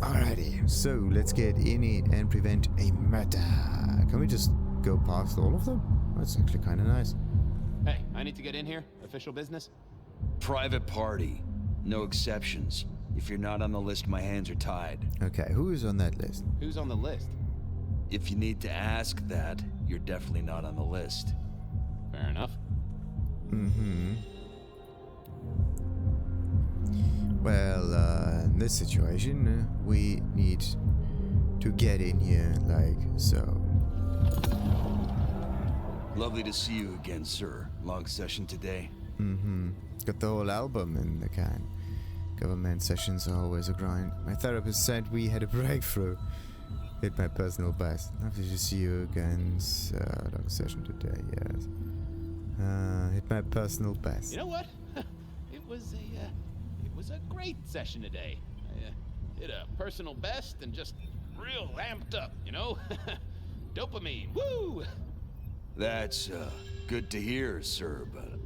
Alrighty, so let's get in it and prevent a murder. Can we just go past all of them? That's actually kind of nice. Hey, I need to get in here. Official business? Private party. No exceptions. If you're not on the list, my hands are tied. Okay, who is on that list? Who's on the list? If you need to ask that, you're definitely not on the list. Fair enough. Mm-hmm. Well, in this situation, we need to get in here like so. Lovely to see you again, sir. Long session today. Mm-hmm. Got the whole album in the can. Government sessions are always a grind. My therapist said we had a breakthrough. Hit my personal best. Lovely to see you again. Long session today, yes. Hit my personal best. You know what? It was a great session today. I hit a personal best and just real amped up, you know? Dopamine, woo! That's, good to hear, sir, but...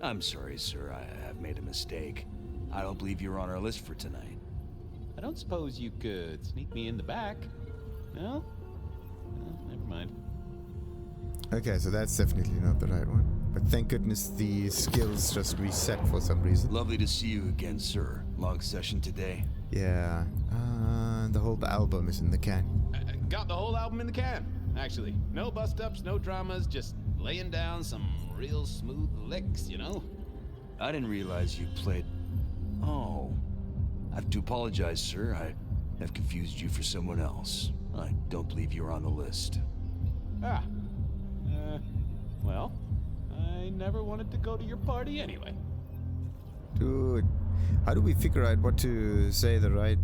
I'm sorry, sir. I have made a mistake. I don't believe you're on our list for tonight. I don't suppose you could sneak me in the back? No? Never mind. Okay, so that's definitely not the right one. But thank goodness the skills just reset for some reason. Lovely to see you again, sir. Long session today. Yeah. The whole album is in the can. I got the whole album in the can, actually. No bust-ups, no dramas, just laying down some real smooth licks, you know? I didn't realize you played... Oh. I have to apologize, sir. I have confused you for someone else. I don't believe you're on the list. Ah. Well, I never wanted to go to your party anyway. Dude, how do we figure out what to say the right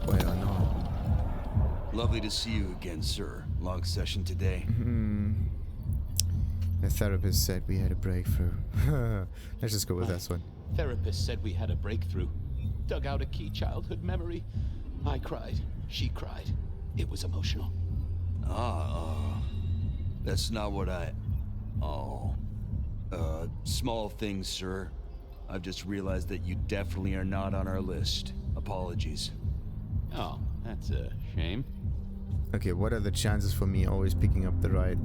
way or not? Lovely to see you again, sir. Long session today. The therapist said we had a breakthrough. Let's just go with this one. Therapist said we had a breakthrough. Dug out a key childhood memory. I cried. She cried. It was emotional. That's not what I... Oh. Small things, sir. I've just realized that you definitely are not on our list. Apologies. Oh, that's a shame. Okay, what are the chances for me always picking up the right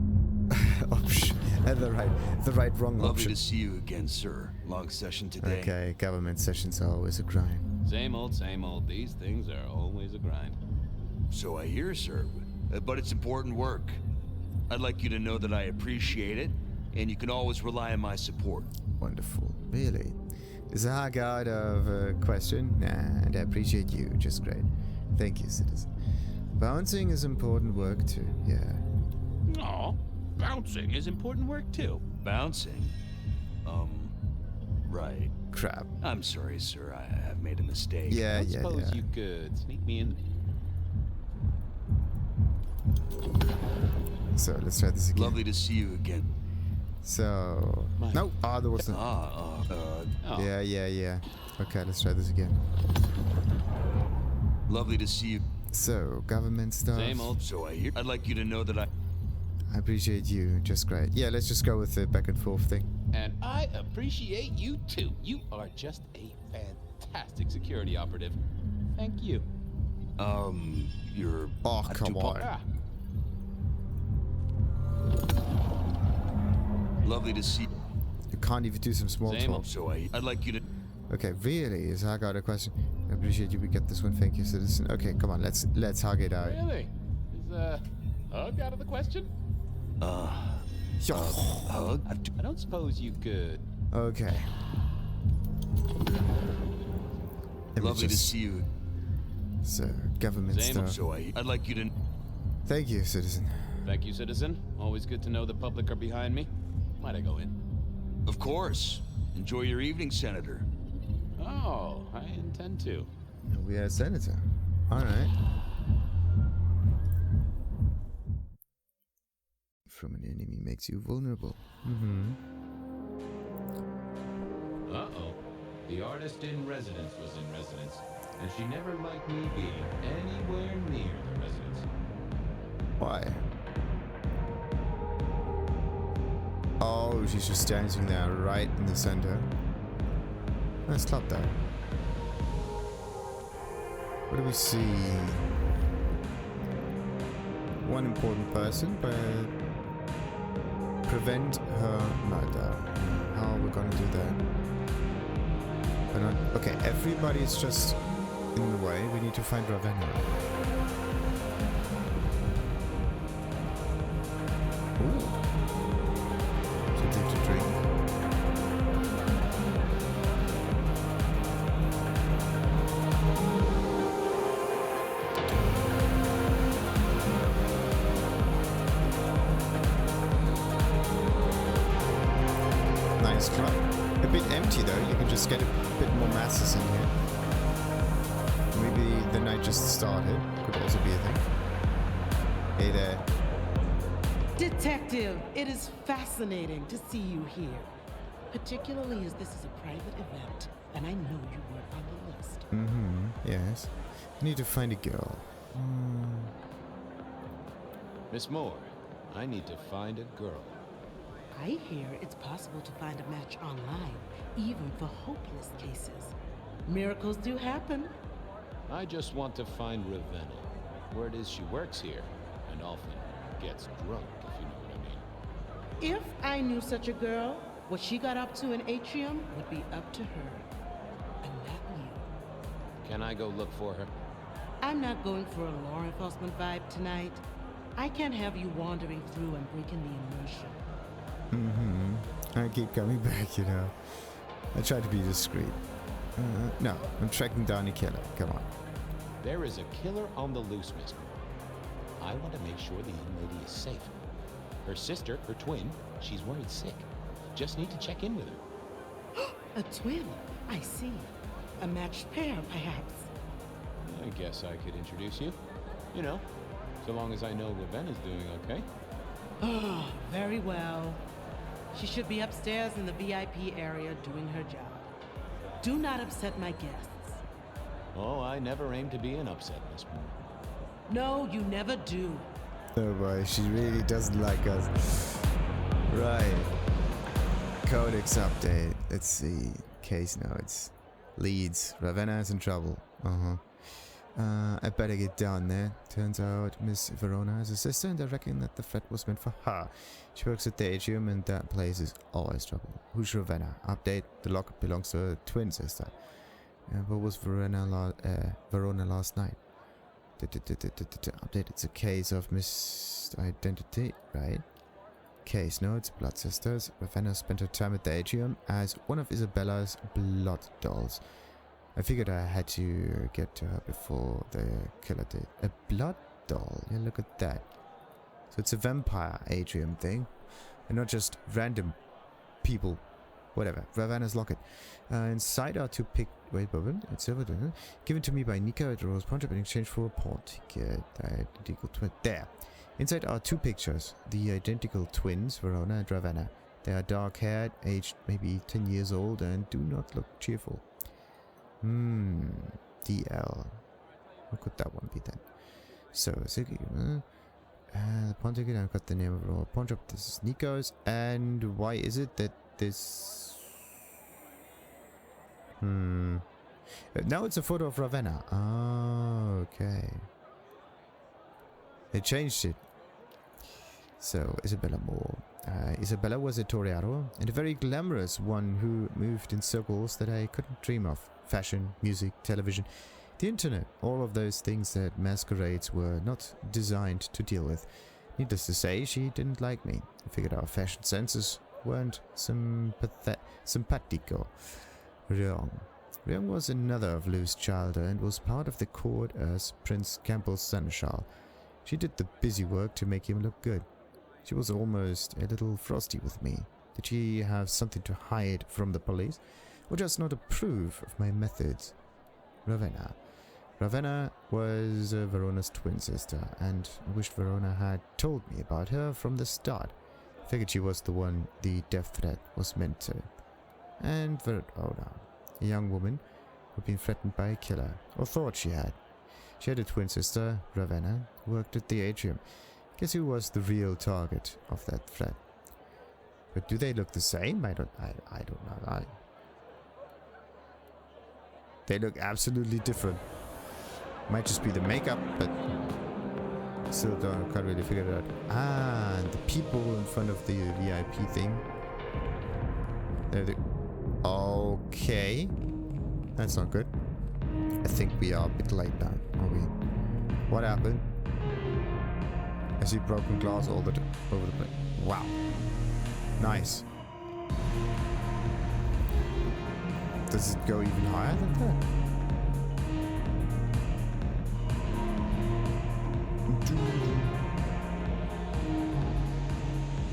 option? the right wrong Lovely option. to see you again, sir. Long session today. Okay, government sessions are always a grind. Same old, same old. These things are always a grind. So I hear, sir. But it's important work. I'd like you to know that I appreciate it, and you can always rely on my support. Wonderful. Really? Is a hug out of a question? Nah, and I appreciate you. Just great. Thank you, citizen. Bouncing is important work too, yeah. Aw, bouncing is important work too. Bouncing? Right. Crap. I'm sorry, sir. I have made a mistake. Yeah, I suppose you could sneak me in. So, let's try this again. Lovely to see you again. So... No! Ah, there wasn't. Oh. Yeah. Okay, let's try this again. Lovely to see you. So, government stuff. Same old. So I hear. I'd like you to know that I appreciate you. Just great. Yeah, let's just go with the back and forth thing. And I appreciate you too. You are just a fantastic security operative. Thank you. You're... Oh, come on. Ah. Lovely to see... You can't even do some small Same talk. old. So I'd like you to... Okay, really? Is I got a question? I appreciate you. We get this one. Thank you, citizen. Okay, come on. Let's hug it out. Really? Is hug out of the question? Hug? I don't suppose you could. Okay. Lovely to see you. So, government Same. stuff. So I'd like you to... Thank you, citizen. Thank you, citizen. Always good to know the public are behind me. Might I go in? Of course. Enjoy your evening, Senator. Oh, I intend to. We are a senator. Alright. From an enemy makes you vulnerable. Uh-oh. The artist in residence was in residence, and she never liked me being anywhere near the residence. Why? Oh, she's just dancing there right in the center. Let's stop that. What do we see? One important person, but prevent her murder. How are we gonna do that? Okay, everybody is just in the way. We need to find Ravenna. Ooh. Something to drink. Nice club. A bit empty though, you can just get a bit more masses in here. Maybe the night just started, could also be a thing. Hey there. Detective, it is fascinating to see you here. Particularly as this is a private event, and I know you were on the list. Yes. I need to find a girl. Miss Moore, I need to find a girl. I hear it's possible to find a match online, even for hopeless cases. Miracles do happen. I just want to find Ravenna. Word is she works here, and often gets drunk, if you know what I mean. If I knew such a girl, what she got up to in Atrium would be up to her. And not you. Can I go look for her? I'm not going for a law enforcement vibe tonight. I can't have you wandering through and breaking the immersion. I keep coming back, you know. I try to be discreet. No, I'm tracking down a killer. Come on. There is a killer on the loose, Miss Moore. I want to make sure the young lady is safe. Her sister, her twin, she's worried sick. Just need to check in with her. A twin, I see. A matched pair, perhaps. I guess I could introduce you. You know, so long as I know Ravenna's doing okay. Oh, very well. She should be upstairs in the VIP area doing her job. Do not upset my guests. Oh, I never aim to be an upset, Miss Moore. No, you never do. Oh boy, she really doesn't like us. Right. Codex update. Let's see. Case notes. Leads. Ravenna is in trouble. I better get down there. Turns out Miss Verona has a sister, and I reckon that the threat was meant for her. She works at the Atrium, and that place is always trouble. Who's Ravenna? Update. The locket belongs to her twin sister. What was Verona last night? Update. It's a case of misidentity, right? Case notes. Blood sisters. Ravenna spent her time at the Atrium as one of Ysabella's blood dolls. I figured I had to get to her before the killer did. A blood doll? Yeah, look at that. So it's a vampire Atrium thing. And not just random people. Whatever. Ravenna's locket. Inside are two Wait, Bobbin. It's silver. Given to me by Nico at Rose Punch in exchange for a pawn ticket. Identical twin. There. Inside are two pictures. The identical twins, Verona and Ravenna. They are dark-haired, aged maybe 10 years old, and do not look cheerful. DL. What could that one be then? So, the pawn ticket, I've got the name of our pawn shop. This is Nico's. And why is it that this... Now it's a photo of Ravenna. Oh, okay. They changed it. So, Ysabella Moore. Ysabella was a Toreador, and a very glamorous one who moved in circles that I couldn't dream of. Fashion, music, television, the internet, all of those things that masquerades were not designed to deal with. Needless to say, she didn't like me. I figured our fashion senses weren't simpatico. Wrong. Wrong was another of Lou's childhood and was part of the court as Prince Campbell's seneschal. She did the busy work to make him look good. She was almost a little frosty with me. Did she have something to hide from the police? Or just not approve of my methods? Ravenna. Ravenna was Verona's twin sister, and I wished Verona had told me about her from the start. Figured she was the one the death threat was meant to. And Verona, a young woman who'd been threatened by a killer, or thought she had. She had a twin sister, Ravenna, who worked at the Atrium. Guess who was the real target of that threat? But do they look the same? I don't know. They look absolutely different. Might just be the makeup, but still can't really figure it out. Ah, and the people in front of the VIP thing. They're the... Okay. That's not good. I think we are a bit late now, are we? What happened? I see broken glass all over the place. Wow. Nice. Does it go even higher than that?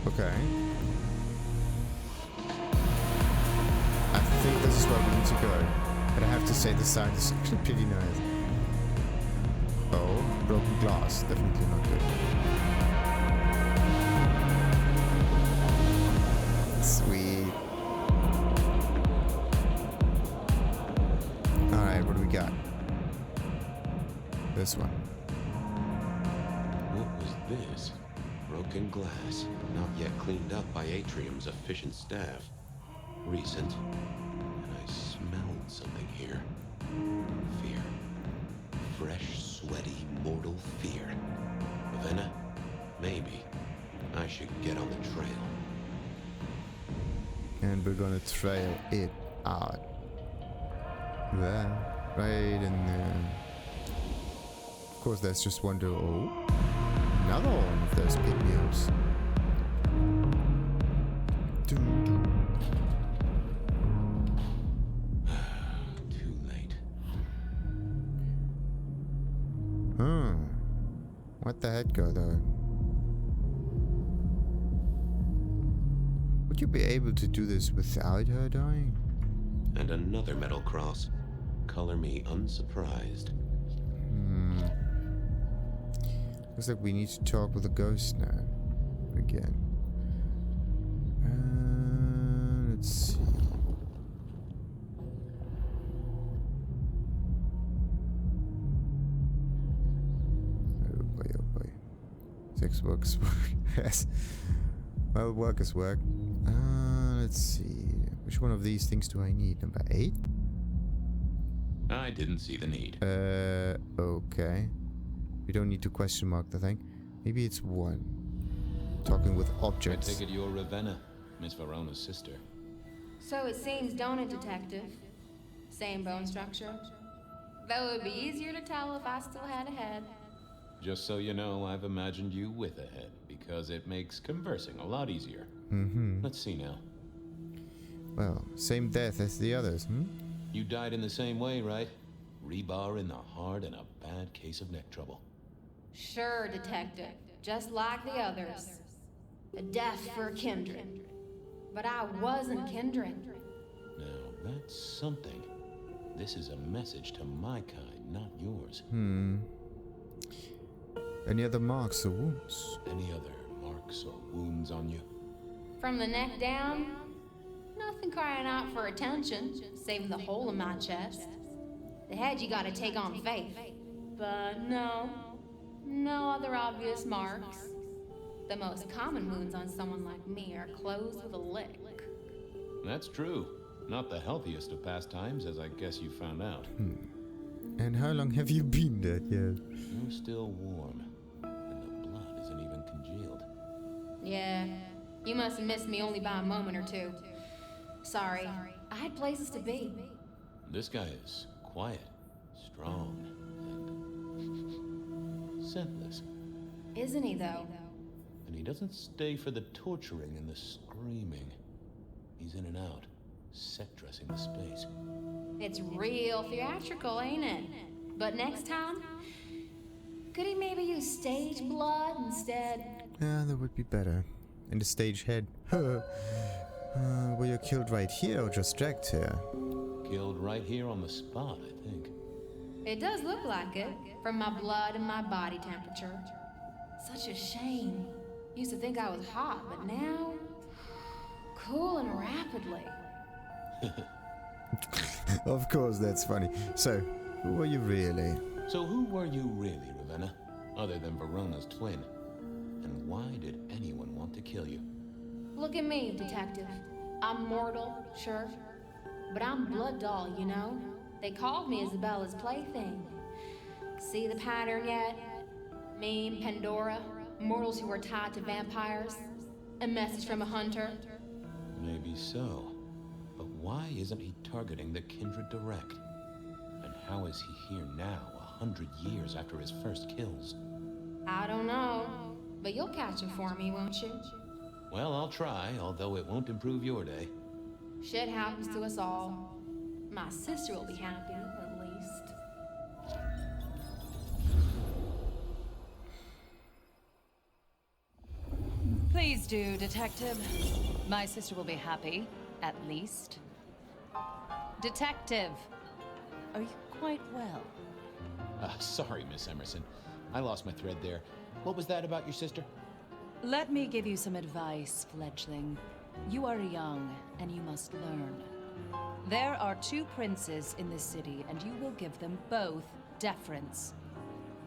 Okay. I think this is where we need to go. But I have to say the sound is actually pretty nice. Oh, broken glass. Definitely not good. Sweet. Alright, what do we got? This one. What was this? Broken glass, not yet cleaned up by Atrium's efficient staff. Recent. And I smelled something here. Fear. Fresh, sweaty, mortal fear. Ravenna? Maybe. I should get on the trail. And we're gonna trail it out. There. Right in there. Of course, there's just one door. Oh. Another one of those pick-me-ups. Too late. What the heck, go though? Would you be able to do this without her dying? And another metal cross. Color me unsurprised. Looks like we need to talk with a ghost now. Again. Let's see. Oh boy. Sex works. Yes. Well, work is work. Let's see. Which one of these things do I need? Number 8? I didn't see the need. Okay. We don't need to question mark the thing. Maybe it's 1. Talking with objects. I take it you're Ravenna, Miss Verona's sister. So it seems, don't it, Detective? Same bone structure. Though it would be easier to tell if I still had a head. Just so you know, I've imagined you with a head, because it makes conversing a lot easier. Let's see now. Well, same death as the others, You died in the same way, right? Rebar in the heart and a bad case of neck trouble. Sure, Detective. Just like the others. A death for kindred. But I wasn't kindred. Now, that's something. This is a message to my kind, not yours. Any other marks or wounds? Any other marks or wounds on you? From the neck down, nothing crying out for attention, saving the hole in my chest. The head you gotta take on faith. But no other obvious marks. The most common wounds on someone like me are closed with a lick. That's true. Not the healthiest of pastimes, as I guess you found out. And how long have you been dead yet? You're still warm, and the blood isn't even congealed. Yeah, you must have missed me only by a moment or two. Sorry, I had places to be. This guy is quiet, strong, and scentless. Isn't he, though? And he doesn't stay for the torturing and the screaming. He's in and out, set dressing the space. It's real theatrical, ain't it? But next time, could he maybe use stage blood instead? Yeah, that would be better. And the stage head. Were you killed right here or just dragged here? Killed right here on the spot, I think. It does look like it, from my blood and my body temperature. Such a shame. Used to think I was hot, but now... cooling rapidly. Of course, that's funny. So, who were you really? So who were you really, Ravenna? Other than Verona's twin? And why did anyone want to kill you? Look at me, Detective. I'm mortal, sure. But I'm blood doll, you know? They called me Isabella's plaything. See the pattern yet? Me and Pandora, mortals who are tied to vampires. A message from a hunter. Maybe so. But why isn't he targeting the kindred direct? And how is he here now, 100 years after his first kills? I don't know, but you'll catch him for me, won't you? Well, I'll try, although it won't improve your day. Shit happens to us all. My sister will be happy, at least. Please do, Detective. My sister will be happy, at least. Detective, are you quite well? Sorry, Miss Emerson. I lost my thread there. What was that about your sister? Let me give you some advice, fledgling. You are young, and you must learn. There are 2 princes in this city, and you will give them both deference.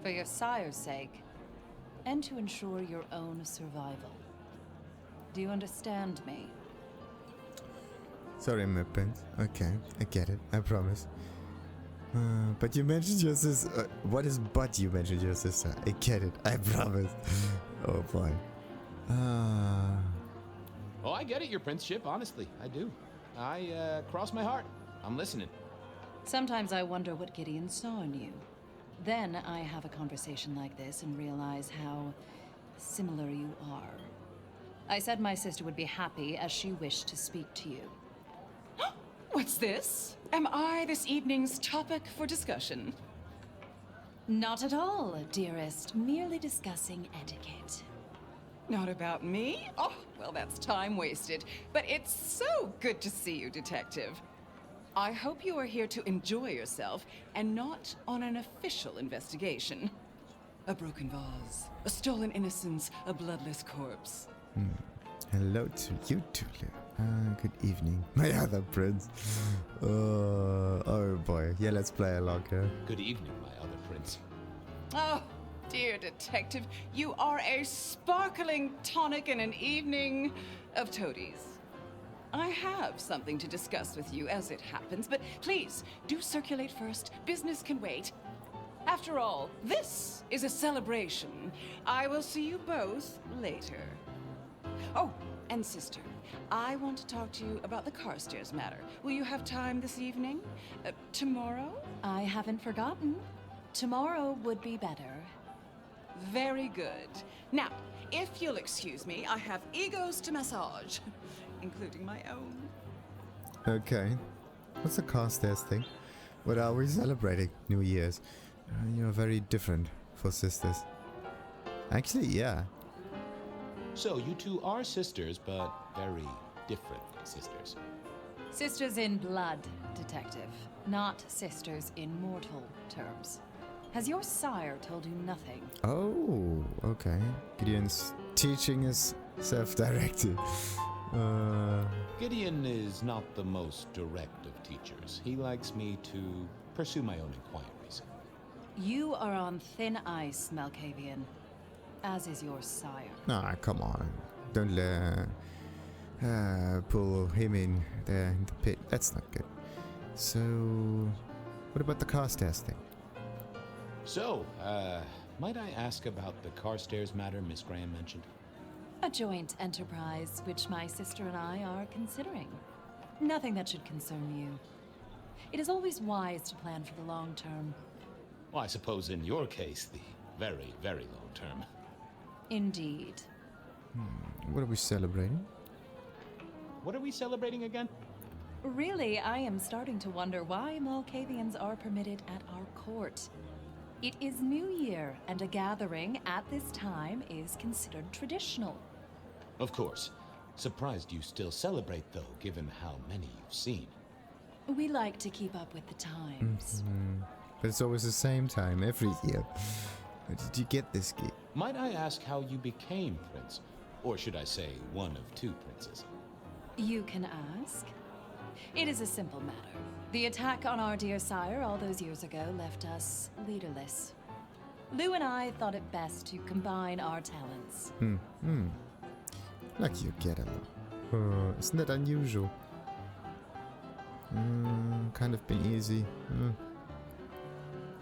For your sire's sake, and to ensure your own survival. Do you understand me? Sorry, my prince. Okay, I get it. I promise. But you mentioned your sister. What is but you mentioned your sister? I get it. I promise. Oh boy. Oh, I get it, your princeship, honestly. I do. I cross my heart. I'm listening. Sometimes I wonder what Gideon saw in you. Then I have a conversation like this and realize how similar you are. I said my sister would be happy as she wished to speak to you. What's this? Am I this evening's topic for discussion? Not at all, dearest. Merely discussing etiquette. Not about me? Oh, well, that's time wasted. But it's so good to see you, Detective. I hope you are here to enjoy yourself and not on an official investigation. A broken vase, a stolen innocence, a bloodless corpse. Hello to you two. Good evening, my other prince. Oh boy. Yeah, let's play along here. Good evening, my other prince. Oh, dear Detective, you are a sparkling tonic in an evening of toadies. I have something to discuss with you as it happens, but please, do circulate first. Business can wait. After all, this is a celebration. I will see you both later. Oh, and sister, I want to talk to you about the Carstairs matter. Will you have time this evening? Tomorrow? I haven't forgotten. Tomorrow would be better. Very good. Now, if you'll excuse me, I have egos to massage, including my own. Okay. What's the Carstairs thing? What are we celebrating? New Year's. You're very different for sisters. Actually, yeah. So, you two are sisters, but very different sisters. Sisters in blood, Detective. Not sisters in mortal terms. Has your sire told you nothing? Oh, okay. Gideon's teaching is self-directed. Gideon is not the most direct of teachers. He likes me to pursue my own inquiries. You are on thin ice, Malkavian. As is your sire. Nah, come on. Don't pull him in there in the pit. That's not good. So, what about the Carstairs thing? So, might I ask about the Carstairs matter Miss Graham mentioned? A joint enterprise which my sister and I are considering. Nothing that should concern you. It is always wise to plan for the long term. Well, I suppose in your case, the very, very long term. Indeed. What are we celebrating? What are we celebrating again? Really, I am starting to wonder why Malkavians are permitted at our court. It is New Year, and a gathering at this time is considered traditional. Of course. Surprised you still celebrate, though, given how many you've seen. We like to keep up with the times. But it's always the same time every year. Where did you get this gig? Might I ask how you became prince? Or should I say, one of 2 princes? You can ask. It is a simple matter. The attack on our dear sire all those years ago left us leaderless. Lou and I thought it best to combine our talents. Like you get along. Isn't that unusual? Kind of been easy.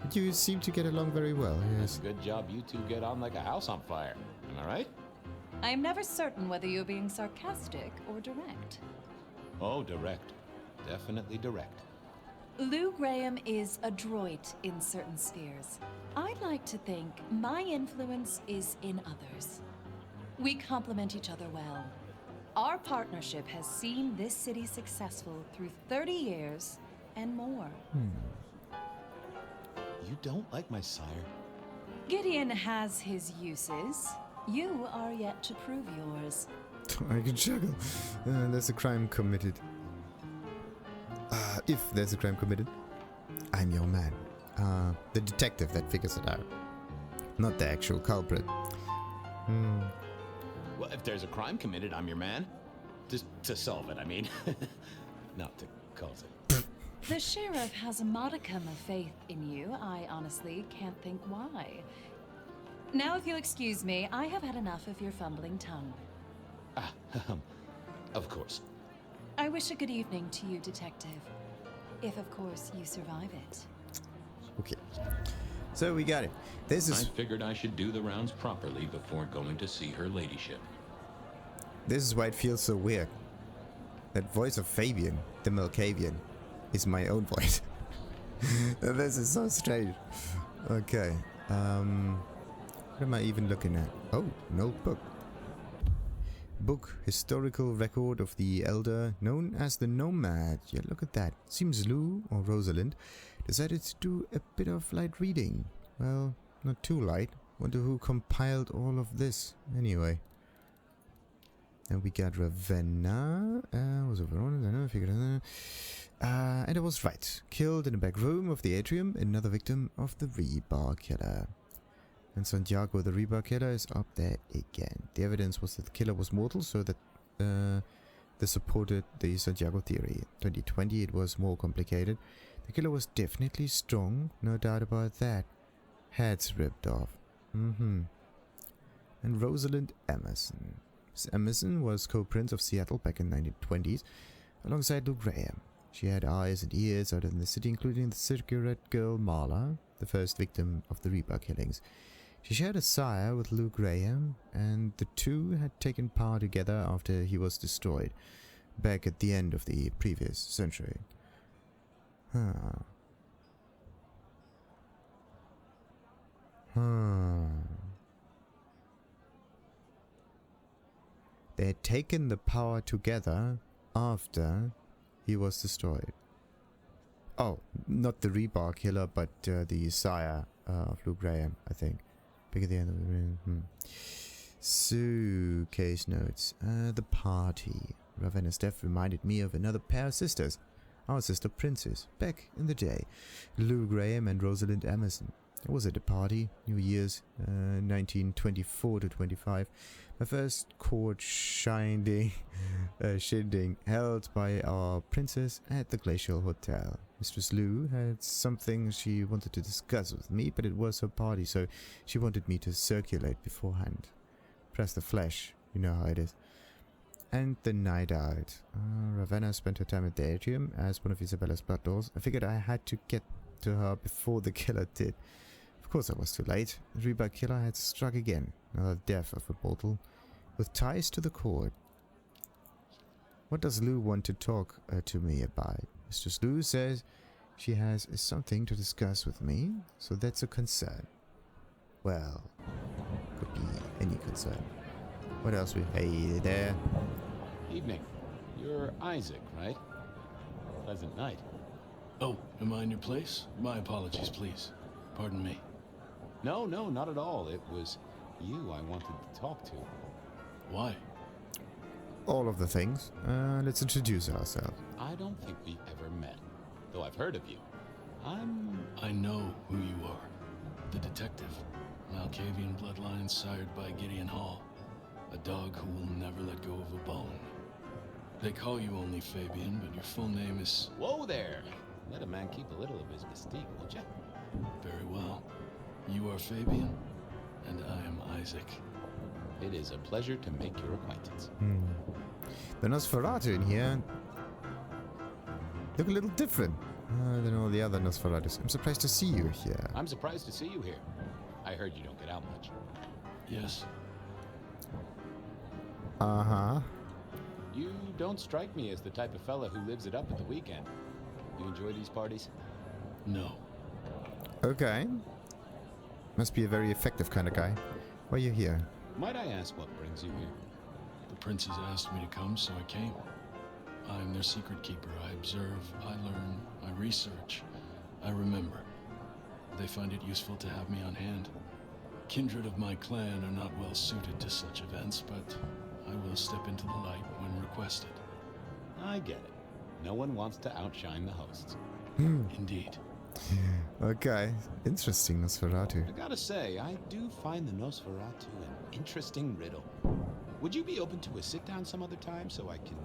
But you seem to get along very well, yes. Good job you two get on like a house on fire. Am I right? I am never certain whether you're being sarcastic or direct. Oh, direct. Definitely direct. Lou Graham is adroit in certain spheres. I'd like to think my influence is in others. We complement each other well. Our partnership has seen this city successful through 30 years and more. You don't like my sire? Gideon has his uses. You are yet to prove yours. I can juggle. There's a crime committed. If there's a crime committed, I'm your man. The detective that figures it out. Not the actual culprit. Well, if there's a crime committed, I'm your man. Just to solve it, I mean. Not to cause it. The sheriff has a modicum of faith in you. I honestly can't think why. Now, if you'll excuse me, I have had enough of your fumbling tongue. Of course. I wish a good evening to you, Detective. If, of course, you survive it. Okay. So we got it. This I is figured I should do the rounds properly before going to see her ladyship. why it feels so weird. That voice of Fabian, the Malkavian, is my own voice. This is so strange. Okay. What am I even looking at? Oh, notebook. Book, historical record of the elder known as the Nomad. Yeah, look at that. Seems Lou, or Rosalind, decided to do a bit of light reading. Well, not too light. Wonder who compiled all of this. Anyway. And we got Ravenna. Was it Verona? I don't know if you could. And I was right. Killed in the back room of the Atrium, another victim of the rebar killer. And Santiago, the rebar killer, is up there again. The evidence was that the killer was mortal, so that this supported the Santiago theory. 2020, it was more complicated. The killer was definitely strong, no doubt about that. Heads ripped off. And Rosalind Emerson. Miss Emerson was co-prince of Seattle back in the 1920s, alongside Lou Graham. She had eyes and ears out in the city, including the cigarette girl Marla, the first victim of the rebar killings. She shared a sire with Lou Graham, and the two had taken power together after he was destroyed, back at the end of the previous century. They had taken the power together after he was destroyed. Oh, not the rebar killer, but the sire of Lou Graham, I think. Back at the end of the So, case notes. The party. Ravenna's death reminded me of another pair of sisters. Our sister princes, back in the day. Lou Graham and Rosalind Emerson. I was at a party, New Year's, 1924 to 25. My first court shindig held by our princess at the Glacial Hotel. Mistress Lou had something she wanted to discuss with me, but it was her party, so she wanted me to circulate beforehand. Press the flesh, you know how it is. And the night out. Ravenna spent her time at the Atrium as one of Ysabella's blood dolls. I figured I had to get to her before the killer did. Of course I was too late. The rebar killer had struck again. Another death of a mortal with ties to the court. What does Lou want to talk to me about? Mistress Lou says she has something to discuss with me, so that's a concern. Well, could be any concern. What else we... Hey there. Evening. You're Isaac, right? Pleasant night. Oh, am I in your place? My apologies, please. Pardon me. No, not at all. It was you I wanted to talk to. Why? All of the things. Let's introduce ourselves. I don't think we've ever met, though I've heard of you. I know who you are. The detective. Malkavian Bloodlines sired by Gideon Hall. A dog who will never let go of a bone. They call you only Fabian, but your full name is... Whoa there! Let a man keep a little of his mystique, won't ya? Very well. You are Fabian, and I am Isaac. It is a pleasure to make your acquaintance. The Nosferatu in here look a little different. than all the other Nosferatus. I'm surprised to see you here. I'm surprised to see you here. I heard you don't get out much. Yes. Uh-huh. You don't strike me as the type of fella who lives it up at the weekend. You enjoy these parties? No. Okay. Must be a very effective kind of guy. Why are you here? Might I ask what brings you here? The princes asked me to come, so I came. I'm their secret keeper. I observe, I learn, I research, I remember. They find it useful to have me on hand. Kindred of my clan are not well suited to such events, but I will step into the light when requested. I get it. No one wants to outshine the hosts. Indeed. Okay. Interesting, Nosferatu. I gotta say, I do find the Nosferatu an interesting riddle. Would you be open to a sit-down some other time so I can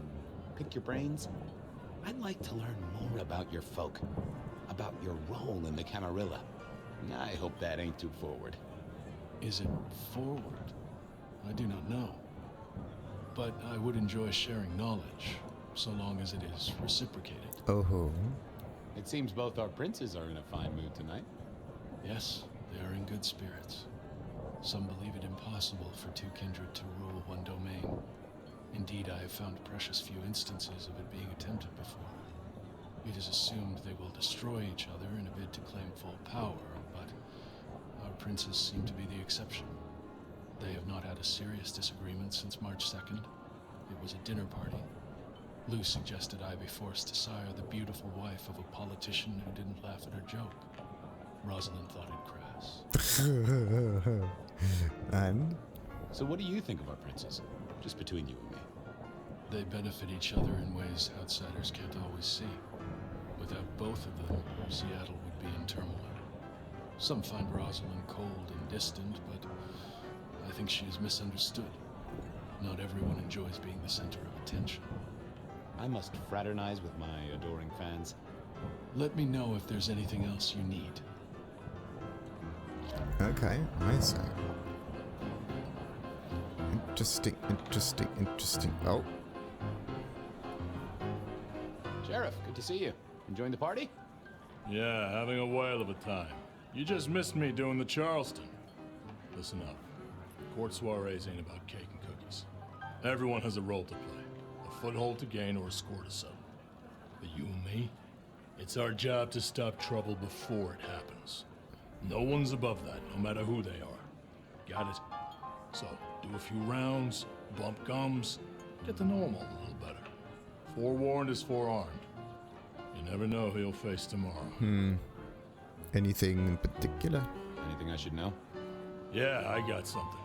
pick your brains? I'd like to learn more about your folk, about your role in the Camarilla. I hope that ain't too forward. Is it forward? I do not know. But I would enjoy sharing knowledge, so long as it is reciprocated. Oh. It seems both our princes are in a fine mood tonight. Yes, they are in good spirits. Some believe it impossible for two kindred to rule one domain. Indeed, I have found precious few instances of it being attempted before. It is assumed they will destroy each other in a bid to claim full power, but our princes seem to be the exception. They have not had a serious disagreement since March 2nd. It was a dinner party. Lou suggested I be forced to sire the beautiful wife of a politician who didn't laugh at her joke. Rosalind thought it crass. And? So what do you think of our princes? Just between you and me. They benefit each other in ways outsiders can't always see. Without both of them, Seattle would be in turmoil. Some find Rosalind cold and distant, but I think she is misunderstood. Not everyone enjoys being the center of attention. I must fraternize with my adoring fans. Let me know if there's anything else you need. Okay, I see. Interesting. Oh. Sheriff, good to see you. Enjoying the party? Yeah, having a whale of a time. You just missed me doing the Charleston. Listen up. Court soirees ain't about cake and cookies. Everyone has a role to play. A foothold to gain or a score to settle. But you and me, it's our job to stop trouble before it happens. No one's above that, no matter who they are. Got it? So, do a few rounds, bump gums, get to know them all a little better. Forewarned is forearmed. You never know who you'll face tomorrow. Anything in particular? Anything I should know? Yeah, I got something.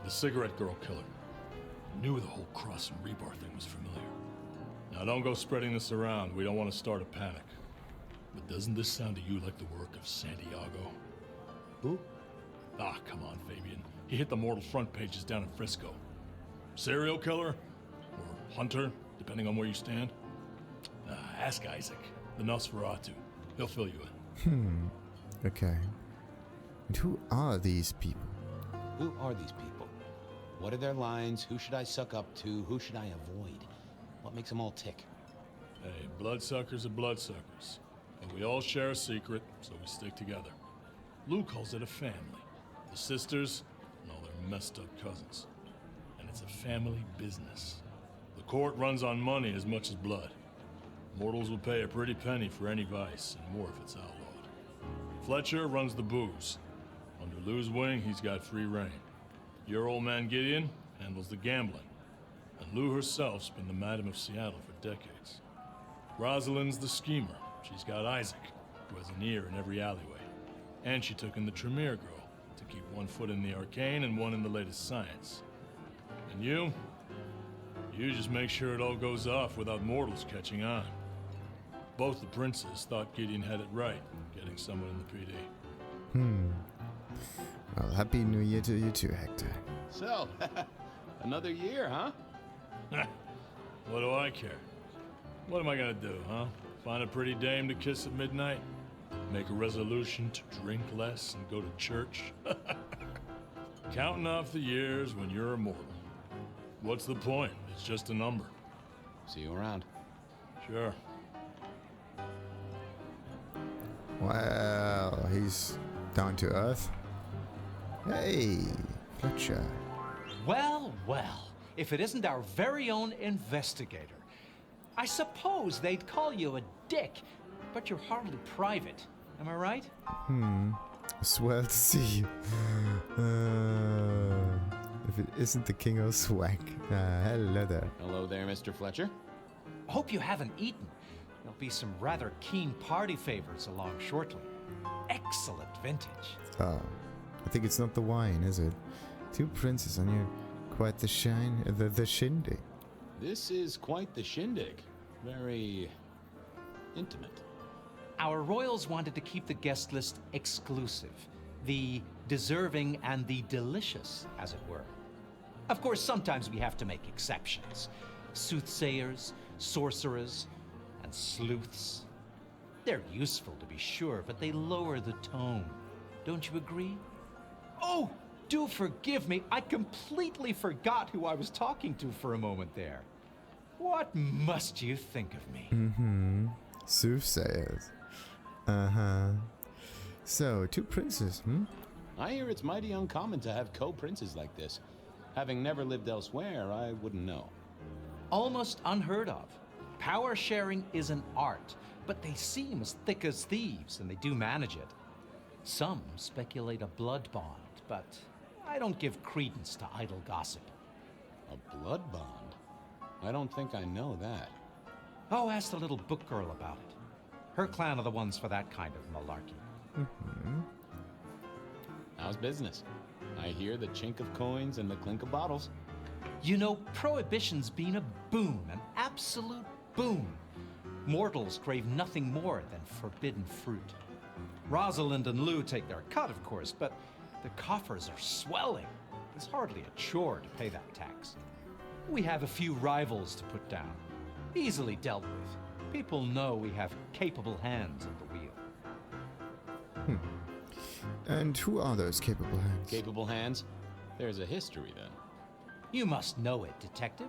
The cigarette girl killer. Knew the whole cross and rebar thing was familiar. Now don't go spreading this around. We don't want to start a panic. But doesn't this sound to you like the work of Santiago? Who? Ah, come on, Fabian. He hit the mortal front pages down in Frisco. Serial killer? Or hunter, depending on where you stand? Ask Isaac, the Nosferatu. He'll fill you in. Okay. And who are these people? Who are these people? What are their lines? Who should I suck up to? Who should I avoid? What makes them all tick? Hey, bloodsuckers are bloodsuckers. But we all share a secret, so we stick together. Lou calls it a family. The sisters and all their messed up cousins. And it's a family business. The court runs on money as much as blood. Mortals will pay a pretty penny for any vice, and more if it's outlawed. Fletcher runs the booze. Under Lou's wing, he's got free reign. Your old man Gideon handles the gambling. And Lou herself's been the Madam of Seattle for decades. Rosalind's the schemer. She's got Isaac, who has an ear in every alleyway. And she took in the Tremere girl, to keep one foot in the arcane and one in the latest science. And you just make sure it all goes off without mortals catching on. Both the princes thought Gideon had it right, getting someone in the PD. Well, Happy New Year to you too, Hector. So, another year, huh? What do I care? What am I gonna do, huh? Find a pretty dame to kiss at midnight? Make a resolution to drink less and go to church? Counting off the years when you're immortal. What's the point? It's just a number. See you around. Sure. Well, he's down to earth. Hey, Fletcher. Well, well, if it isn't our very own investigator. I suppose they'd call you a dick, but you're hardly private. Am I right? Swell to see you. If it isn't the king of swag. Hello there. Hello there, Mr. Fletcher. Hope you haven't eaten. There'll be some rather keen party favors along shortly. Excellent vintage. I think it's not the wine, is it? 2 princes on you. Quite the the shindig. This is quite the shindig. Very intimate. Our royals wanted to keep the guest list exclusive. The deserving and the delicious, as it were. Of course, sometimes we have to make exceptions. Soothsayers, sorcerers, and sleuths. They're useful, to be sure, but they lower the tone. Don't you agree? Oh, do forgive me. I completely forgot who I was talking to for a moment there. What must you think of me? Soothsayers. So, 2 princes, I hear it's mighty uncommon to have co-princes like this. Having never lived elsewhere, I wouldn't know. Almost unheard of. Power sharing is an art, but they seem as thick as thieves, and they do manage it. Some speculate a blood bond, but I don't give credence to idle gossip. A blood bond? I don't think I know that. Oh, ask the little book girl about it. Her clan are the ones for that kind of malarkey. How's business? I hear the chink of coins and the clink of bottles. You know, Prohibition's been a boom, an absolute boom. Mortals crave nothing more than forbidden fruit. Rosalind and Lou take their cut, of course, but the coffers are swelling. It's hardly a chore to pay that tax. We have a few rivals to put down. Easily dealt with. People know we have capable hands at the wheel. And who are those capable hands? Capable hands? There's a history, then. You must know it, detective.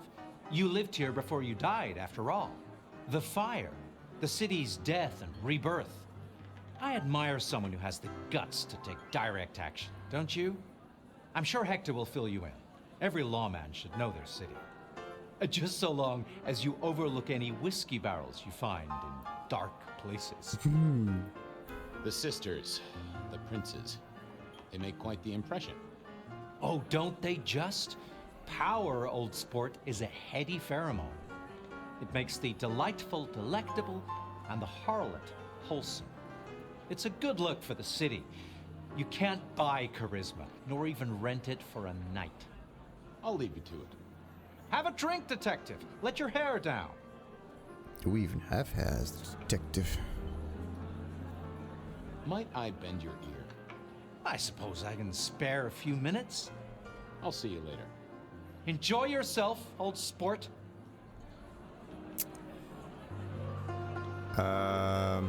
You lived here before you died, after all. The fire, the city's death and rebirth. I admire someone who has the guts to take direct action, don't you? I'm sure Hector will fill you in. Every lawman should know their city. Just so long as you overlook any whiskey barrels you find in dark places. The sisters, the princes, they make quite the impression. Oh, don't they just? Power, old sport, is a heady pheromone. It makes the delightful delectable and the harlot wholesome. It's a good look for the city. You can't buy charisma, nor even rent it for a night. I'll leave you to it. Have a drink, detective. Let your hair down. Do we even have hairs, detective? Might I bend your ear? I suppose I can spare a few minutes. I'll see you later. Enjoy yourself, old sport. That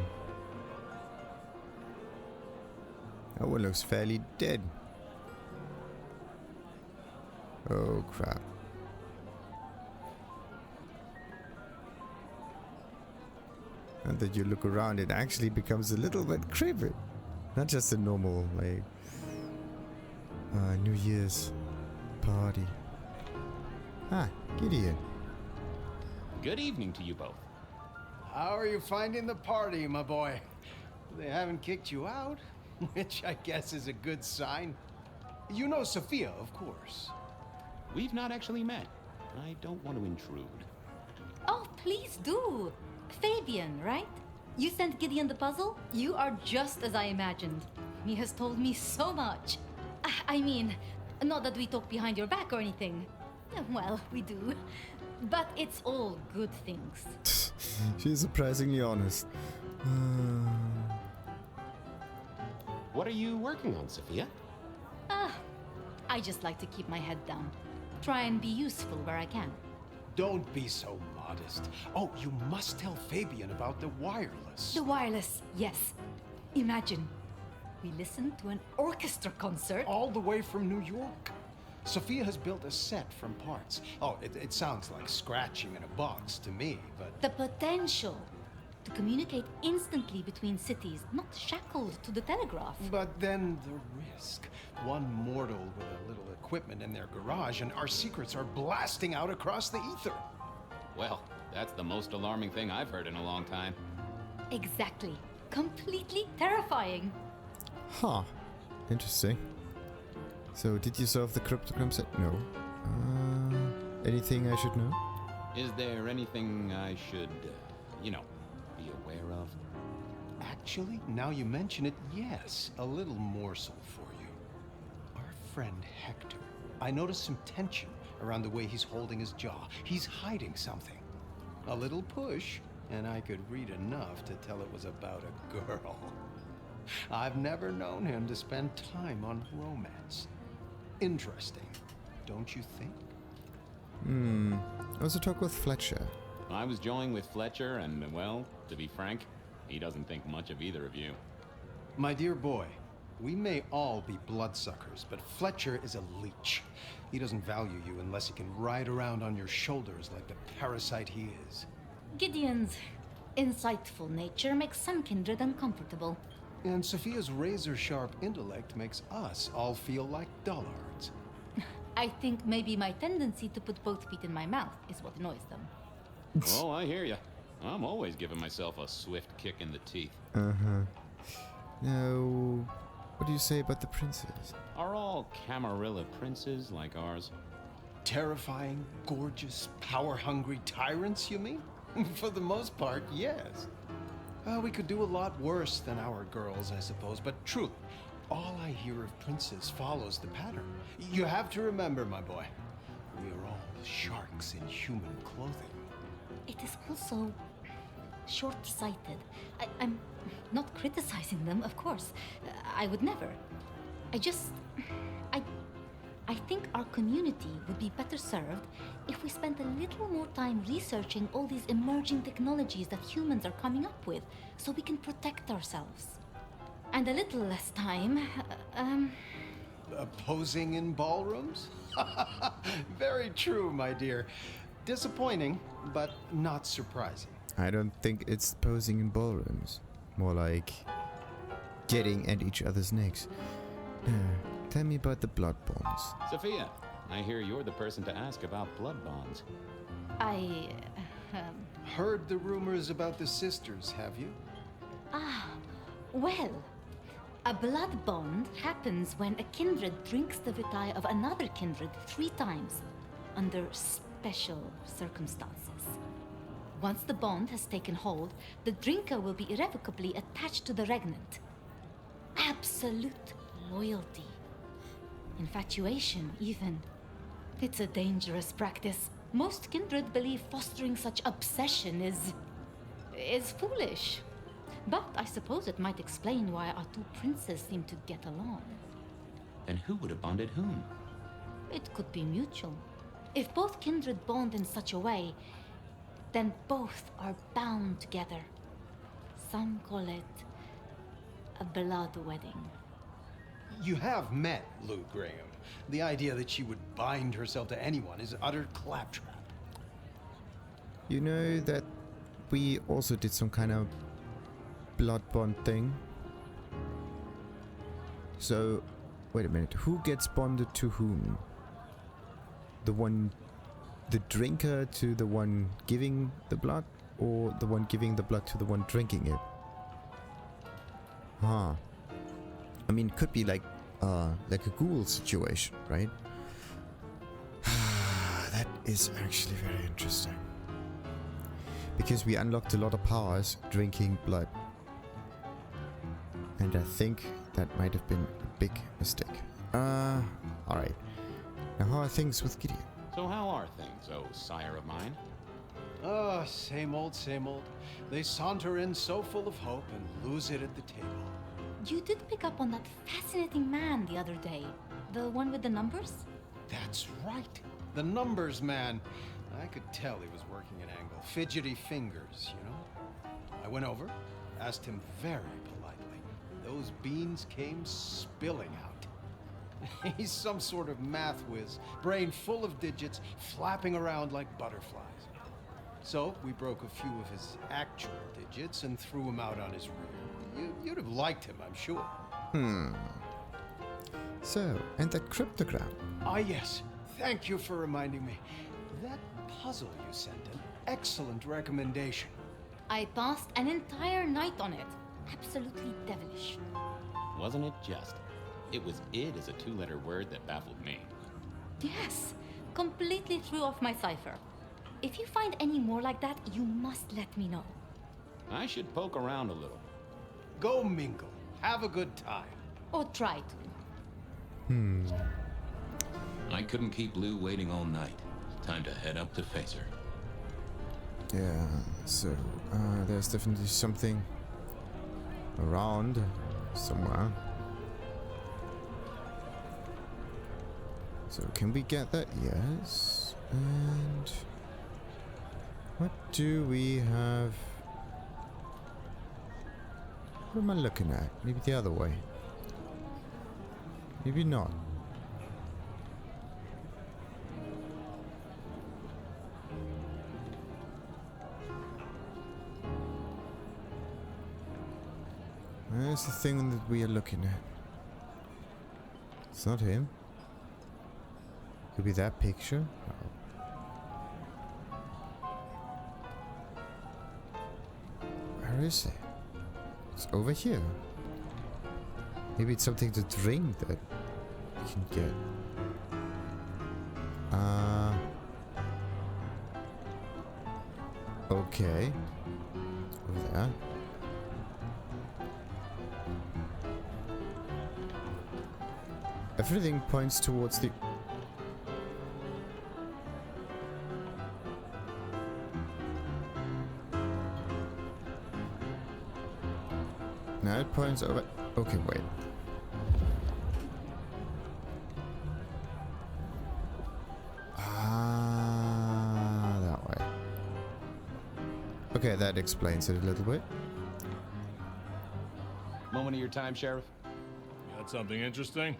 one looks fairly dead. Oh crap. And that you look around, it actually becomes a little bit creepy. Not just a normal, like, New Year's party. Ah, Gideon. Good evening to you both. How are you finding the party, my boy? They haven't kicked you out, which I guess is a good sign. You know Safia, of course. We've not actually met. I don't want to intrude. Oh, please do. Fabian, right? You sent Gideon the puzzle? You are just as I imagined. He has told me so much. I mean, not that we talk behind your back or anything. Well, we do. But it's all good things. She's surprisingly honest. What are you working on, Safia? I just like to keep my head down. Try and be useful where I can. Don't be so modest. Oh, you must tell Fabian about the wireless. The wireless, yes. Imagine, we listened to an orchestra concert. All the way from New York. Safia has built a set from parts. Oh, it sounds like scratching in a box to me, but... The potential. to communicate instantly between cities, not shackled to the telegraph. But then the risk. One mortal with a little equipment in their garage, and our secrets are blasting out across the ether. Well, that's the most alarming thing I've heard in a long time. Exactly. Completely terrifying. Huh. Interesting. So, did you solve the cryptogram set? No. Anything I should know? Is there anything I should, be aware of? Actually, now you mention it, yes. A little morsel for you. Our friend Hector. I noticed some tension around the way he's holding his jaw. He's hiding something. A little push, and I could read enough to tell it was about a girl. I've never known him to spend time on romance. Interesting, don't you think? Also talk with Fletcher. I was joined with Fletcher, and, well, to be frank, he doesn't think much of either of you. My dear boy, we may all be bloodsuckers, but Fletcher is a leech. He doesn't value you unless he can ride around on your shoulders like the parasite he is. Gideon's insightful nature makes some kindred uncomfortable. And Safia's razor-sharp intellect makes us all feel like dullards. I think maybe my tendency to put both feet in my mouth is what annoys them. Oh, I hear ya. I'm always giving myself a swift kick in the teeth. Now, what do you say about the princes? Are all Camarilla princes like ours? Terrifying, gorgeous, power-hungry tyrants, you mean? For the most part, yes. We could do a lot worse than our girls, I suppose, but truly, all I hear of princes follows the pattern. You have to remember, my boy, we are all sharks in human clothing. It is also short-sighted. I'm not criticizing them, of course. I would never. I think our community would be better served if we spent a little more time researching all these emerging technologies that humans are coming up with, so we can protect ourselves. And a little less time, Posing in ballrooms? Very true, my dear. Disappointing, but not surprising. I don't think it's posing in ballrooms. More like getting at each other's necks. Tell me about the blood bonds. Safia, I hear you're the person to ask about blood bonds. Heard the rumors about the sisters, have you? Well, a blood bond happens when a kindred drinks the vitae of another kindred 3 times, under special circumstances. Once the bond has taken hold, the drinker will be irrevocably attached to the regnant. Absolute loyalty. Infatuation, even. It's a dangerous practice. Most kindred believe fostering such obsession is foolish. But I suppose it might explain why our 2 princes seem to get along. Then who would have bonded whom? It could be mutual. If both kindred bond in such a way, then both are bound together. Some call it a blood wedding. You have met Lou Graham. The idea that she would bind herself to anyone is utter claptrap. You know that we also did some kind of blood bond thing? So, wait a minute. Who gets bonded to whom? The drinker to the one giving the blood? Or the one giving the blood to the one drinking it? Huh. I mean, it could be like a ghoul situation, right? That is actually very interesting. Because we unlocked a lot of powers drinking blood. And I think that might have been a big mistake. Alright. Now how are things with Gideon? So how are things, oh sire of mine? Oh, same old, same old. They saunter in so full of hope and lose it at the table. You did pick up on that fascinating man the other day. The one with the numbers? That's right. The numbers man. I could tell he was working an angle. Fidgety fingers, you know? I went over, asked him very politely. Those beans came spilling out. He's some sort of math whiz, brain full of digits, flapping around like butterflies. So we broke a few of his actual digits and threw him out on his rear. You'd have liked him, I'm sure. So, and that cryptogram? Ah, yes. Thank you for reminding me. That puzzle you sent, an excellent recommendation. I passed an entire night on it. Absolutely devilish. Wasn't it just? It was id as a two-letter word that baffled me. Yes, completely threw off my cipher. If you find any more like that, you must let me know. I should poke around a little. Go mingle. Have a good time. Or try to. I couldn't keep Lou waiting all night. Time to head up to face her. Yeah, so, there's definitely something around somewhere. So, can we get that? Yes. And what do we have? What am I looking at? Maybe the other way. Maybe not. Where's the thing that we are looking at? It's not him. Could be that picture. Where is it? It's over here. Maybe it's something to drink that we can get. Okay. Over there. Everything points towards the... Now it points over... Okay, wait. Ah, that way. Okay, that explains it a little bit. Moment of your time, Sheriff? Got something interesting?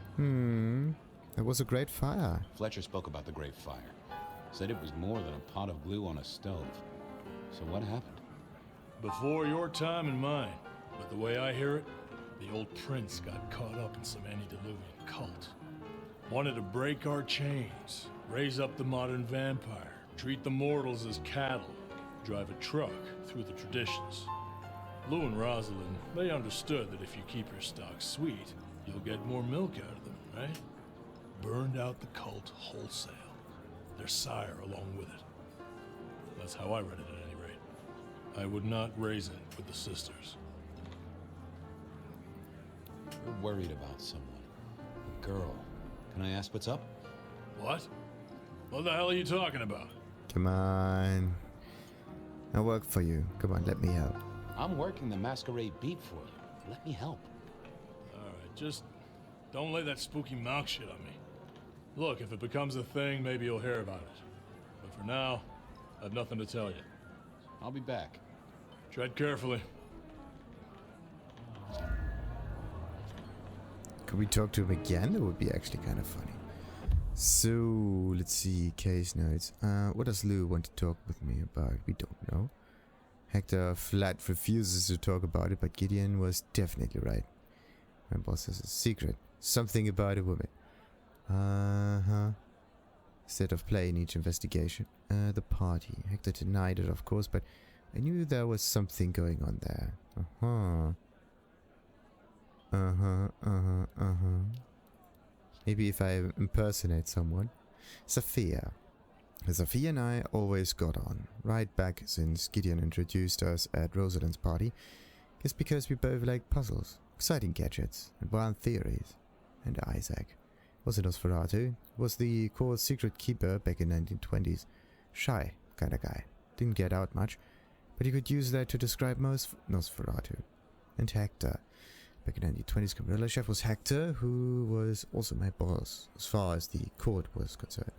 It was a great fire. Fletcher spoke about the Great Fire. Said it was more than a pot of glue on a stove. So what happened? Before your time and mine. But the way I hear it, the old prince got caught up in some antediluvian cult. Wanted to break our chains, raise up the modern vampire, treat the mortals as cattle, drive a truck through the traditions. Lou and Rosalind, they understood that if you keep your stock sweet, you'll get more milk out of them, right? Burned out the cult wholesale. Their sire along with it. That's how I read it at any rate. I would not raise it with the sisters. We're worried about someone. A girl. Can I ask what's up? What? What the hell are you talking about? Come on. I work for you. Come on, let me help. I'm working the Masquerade beat for you. Let me help. Alright, just don't lay that spooky mouth shit on me. Look, if it becomes a thing, maybe you'll hear about it. But for now, I have nothing to tell you. I'll be back. Tread carefully. Could we talk to him again? That would be actually kind of funny. So, let's see. Case notes. What does Lou want to talk with me about? We don't know. Hector flat refuses to talk about it, but Gideon was definitely right. My boss has a secret. Something about a woman. Instead of playing each investigation. The party. Hector denied it, of course, but I knew there was something going on there. Maybe if I impersonate someone. Safia. Safia and I always got on, right back since Gideon introduced us at Rosalind's party. It's because we both like puzzles, exciting gadgets, and wild theories. And Isaac. Wasn't Nosferatu, was the core secret keeper back in 1920s. Shy kind of guy. Didn't get out much, but you could use that to describe most Nosferatu. And Hector. Back in 1920s, Camarilla Chef was Hector, who was also my boss, as far as the court was concerned.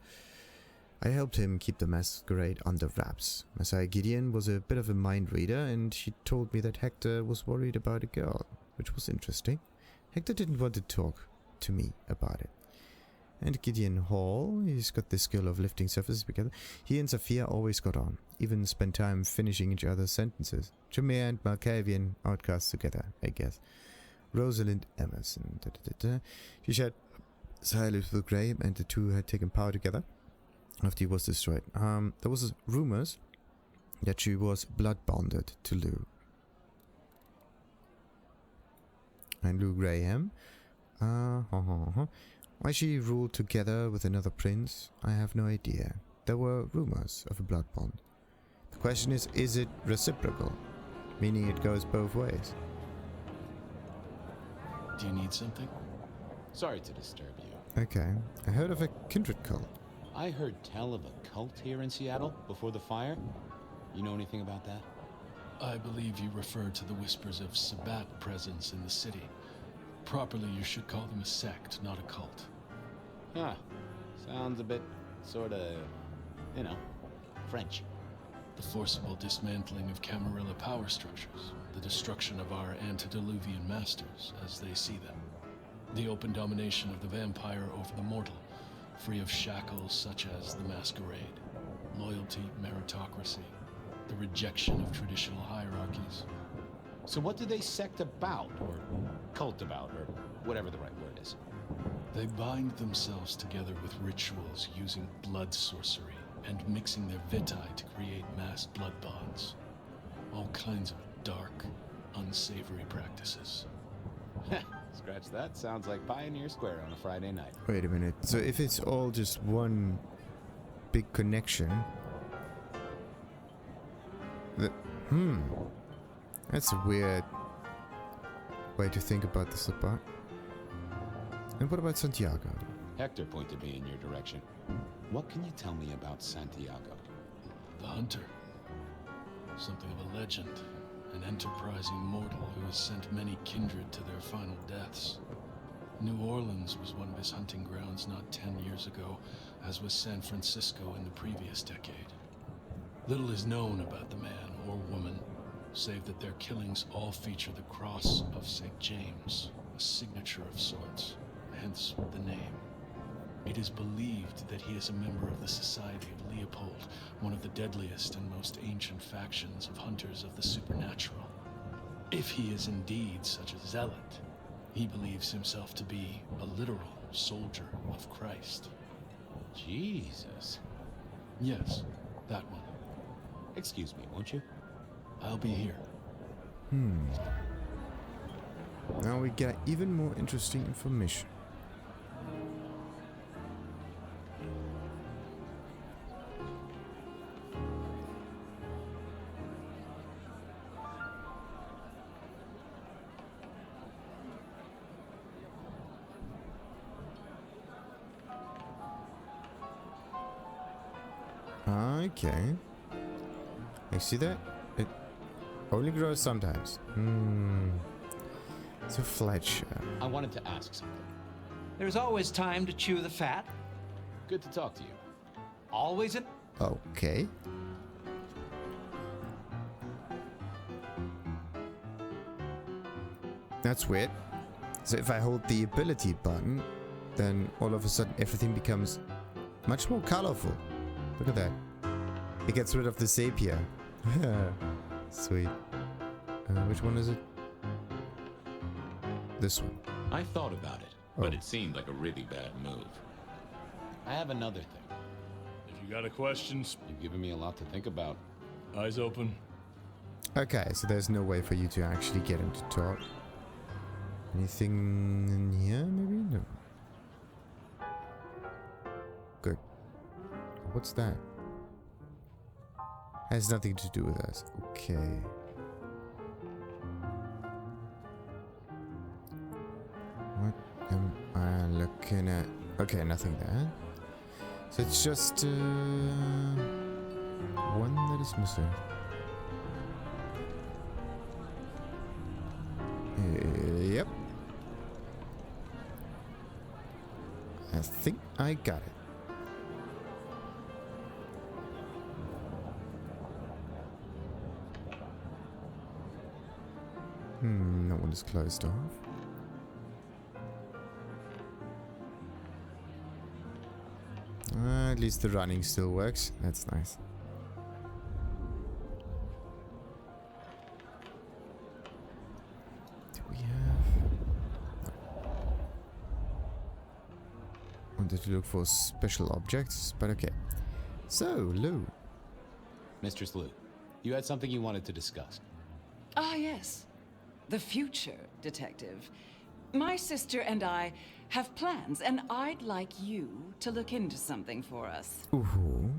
I helped him keep the masquerade under wraps. Messiah Gideon was a bit of a mind reader, and she told me that Hector was worried about a girl, which was interesting. Hector didn't want to talk to me about it. And Gideon Hall, he's got the skill of lifting surfaces together. He and Safia always got on, even spent time finishing each other's sentences. Jameer and malkavian outcasts together, I guess. Rosalind Emerson. She shared silence with Grey, and the two had taken power together after he was destroyed. There was rumors that she was blood bonded to Lou. And Lou Graham. Why she ruled together with another prince, I have no idea. There were rumors of a blood bond. The question is it reciprocal? Meaning it goes both ways. Do you need something? Sorry to disturb you. Okay. I heard of a kindred cult. I heard tell of a cult here in Seattle before the fire. You know anything about that? I believe you refer to the whispers of Sabbat presence in the city. Properly, you should call them a sect, not a cult. Huh. Sounds a bit, sorta, French. The forcible dismantling of Camarilla power structures. The destruction of our antediluvian masters, as they see them. The open domination of the vampire over the mortal, free of shackles such as the masquerade. Loyalty, meritocracy. The rejection of traditional hierarchies. So what do they sect about, or cult about, or whatever the right word is? They bind themselves together with rituals using blood sorcery and mixing their vitae to create mass blood bonds. All kinds of dark, unsavory practices. Scratch that. Sounds like Pioneer Square on a Friday night. Wait a minute. So if it's all just one big connection... That's a weird way to think about the Sabbat. And what about Santiago? Hector pointed me in your direction. What can you tell me about Santiago? The hunter. Something of a legend. An enterprising mortal who has sent many kindred to their final deaths. New Orleans was one of his hunting grounds not 10 years ago, as was San Francisco in the previous decade. Little is known about the man or woman, save that their killings all feature the cross of St. James, a signature of sorts, hence the name. It is believed that he is a member of the Society of Leopold, one of the deadliest and most ancient factions of hunters of the supernatural. If he is indeed such a zealot, he believes himself to be a literal soldier of Christ. Jesus. Yes, that one. Excuse me, won't you? I'll be here. Now we get even more interesting information. Okay. You see that? It only grows sometimes. So Fletcher. I wanted to ask something. There's always time to chew the fat. Good to talk to you. Always in... Okay. That's weird. So if I hold the ability button, then all of a sudden everything becomes much more colorful. Look at that. It gets rid of the sepia. Sweet. Which one is it? This one. I thought about it, but it seemed like a really bad move. I have another thing. If you got a question, You've given me a lot to think about. eyes open. Okay, so there's no way for you to actually get him to talk. Anything in here, maybe? No. Good. What's that? Has nothing to do with us. Okay. What am I looking at? Okay, nothing there. So it's just one that is missing. Yep. I think I got it. That one is closed off. At least the running still works. That's nice. Do we have... Wanted to look for special objects, but okay. So, Lou. Mistress Lou, you had something you wanted to discuss. Ah, yes. The future, Detective. My sister and I have plans, and I'd like you to look into something for us. Ooh.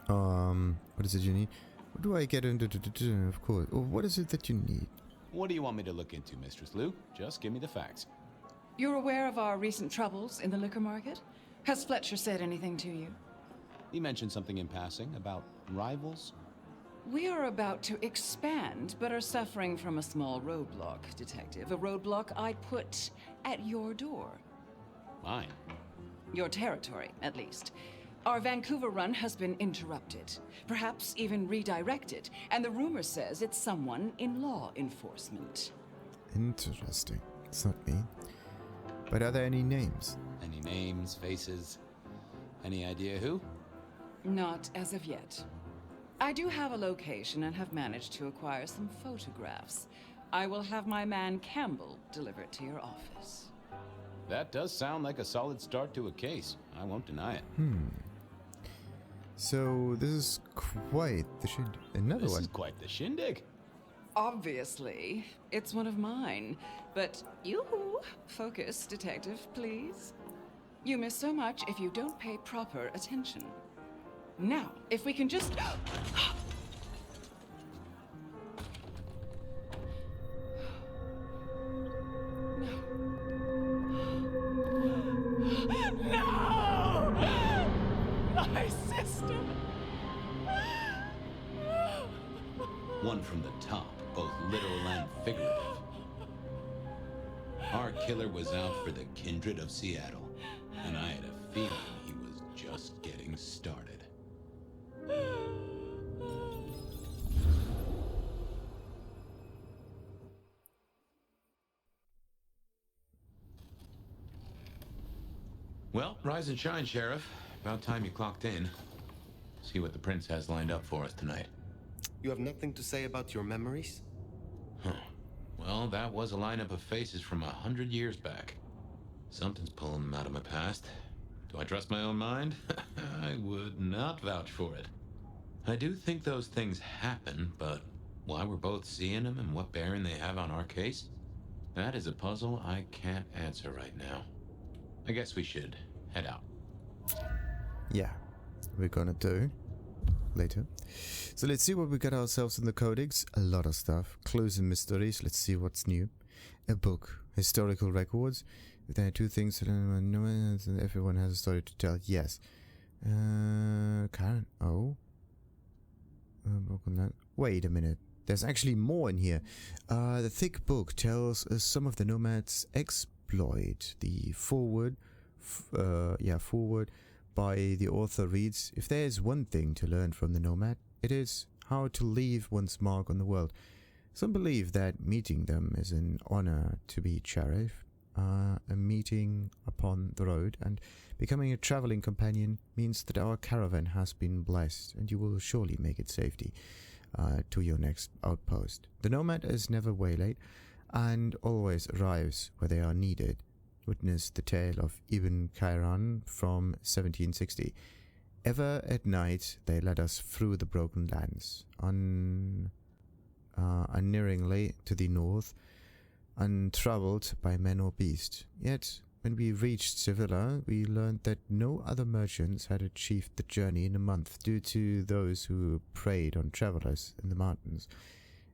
What is it you need? What do I get into? Of course. Oh, what is it that you need? What do you want me to look into, Mistress Lou? Just give me the facts. You're aware of our recent troubles in the liquor market? Has Fletcher said anything to you? He mentioned something in passing about rivals. We are about to expand, but are suffering from a small roadblock, Detective. A roadblock I put at your door. Mine? Your territory, at least. Our Vancouver run has been interrupted, perhaps even redirected, and the rumor says it's someone in law enforcement. Interesting. It's not me. But are there any names? Any names, faces? Any idea who? Not as of yet. I do have a location and have managed to acquire some photographs. I will have my man Campbell deliver it to your office. That does sound like a solid start to a case. I won't deny it. So this is quite the shindig. Another one. This is quite the shindig. Obviously, it's one of mine. But yoo-hoo, focus, Detective, please. You miss so much if you don't pay proper attention. Now, if we can just... No! My sister! One from the top, both literal and figurative. Our killer was out for the kindred of Seattle, and I had a feeling he was just getting started. Well, rise and shine, Sheriff. About time you clocked in. See what the Prince has lined up for us tonight. You have nothing to say about your memories? Huh. Well, that was a lineup of faces from 100 years back. Something's pulling them out of my past. Do I trust my own mind? I would not vouch for it. I do think those things happen, but why we're both seeing them and what bearing they have on our case? That is a puzzle I can't answer right now. I guess we should head out. Yeah, we're gonna do later. So let's see what we got ourselves in the Codex. A lot of stuff. Clues and mysteries. Let's see what's new. A book. Historical records. If there are two things that everyone has a story to tell. Yes. Karen. Oh. Wait a minute. There's actually more in here. The thick book tells us some of the Nomad's exploit. The forward by the author reads, if there is one thing to learn from the Nomad, it is how to leave one's mark on the world. Some believe that meeting them is an honor to be cherished, a meeting upon the road, and becoming a traveling companion means that our caravan has been blessed, and you will surely make it safety to your next outpost. The Nomad is never waylaid, and always arrives where they are needed. Witness the tale of Ibn Khairan from 1760. Ever at night they led us through the broken lands, unerringly to the north, untroubled by man or beast. Yet, when we reached Ysabella, we learned that no other merchants had achieved the journey in a month due to those who preyed on travelers in the mountains.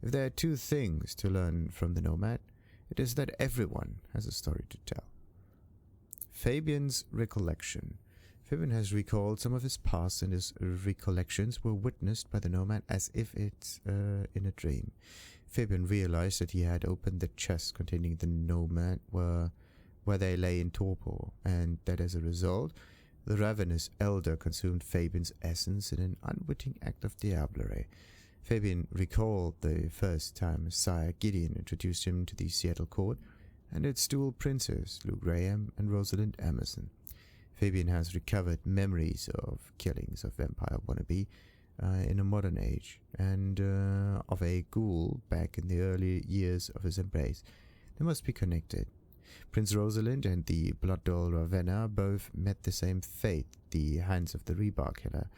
If there are two things to learn from the Nomad, it is that everyone has a story to tell. Fabian's recollection. Fabian has recalled some of his past, and his recollections were witnessed by the Nomad as if it's in a dream. Fabian realized that he had opened the chest containing the Nomad where they lay in torpor, and that as a result, the ravenous elder consumed Fabian's essence in an unwitting act of diablerie. Fabian recalled the first time Sire Gideon introduced him to the Seattle court, and its dual princes, Lou Graham and Rosalind Emerson. Fabian has recovered memories of killings of vampire wannabe in a modern age, and of a ghoul back in the early years of his embrace. They must be connected. Prince Rosalind and the blood doll Ravenna both met the same fate, the hands of the rebar killer.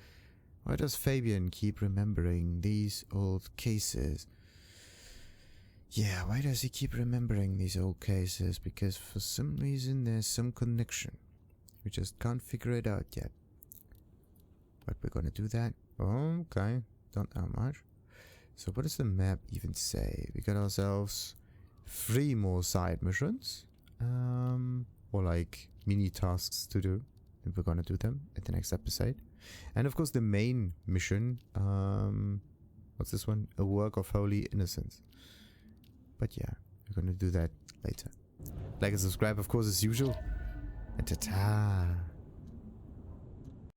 Why does Fabian keep remembering these old cases? Yeah, why does he keep remembering these old cases? Because for some reason there's some connection. We just can't figure it out yet. But we're gonna do that. Okay, don't know much. So what does the map even say? We got ourselves 3 more side missions. Or like mini tasks to do. And we're gonna do them at the next episode. And of course the main mission, what's this one? A Work of Holy Innocence. But yeah, we're gonna do that later. Like and subscribe, of course, as usual. And ta-ta!